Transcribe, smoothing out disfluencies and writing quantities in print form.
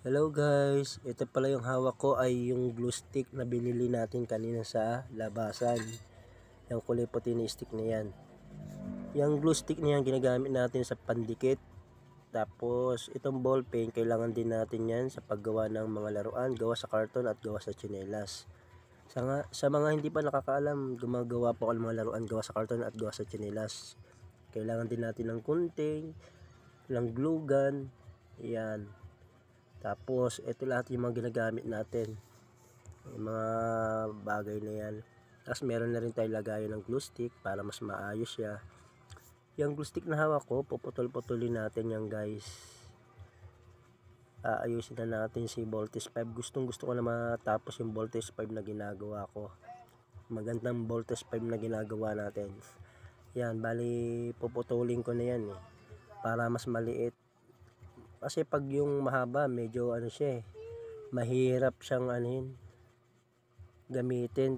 Hello guys, ito pala yung hawak ko ay yung glue stick na binili natin kanina sa labasan. Yung kulay puti na stick na yan. Yung glue stick na yan ginagamit natin sa pandikit. Tapos itong ball pen kailangan din natin yan sa paggawa ng mga laruan, gawa sa karton at gawa sa tsinelas. Sa mga hindi pa nakakaalam, gumagawa po ako ng mga laruan gawa sa karton at gawa sa tsinelas. Kailangan din natin ng kunting, ng glue gun, yan. Tapos, ito lahat yung mga ginagamit natin. Yung mga bagay na yan. Tapos, meron na rin tayo lagayan ng glue stick para mas maayos siya. Yung glue stick na hawak ko, puputol-putulin natin yan guys. Aayusin na natin si voltage 5. Gusto ko na matapos yung voltage 5 na ginagawa ko. Magandang voltage 5 na ginagawa natin. Yan, bali puputulin ko na yan para mas maliit. Kasi pag yung mahaba, medyo ano siya mahirap siyang gamitin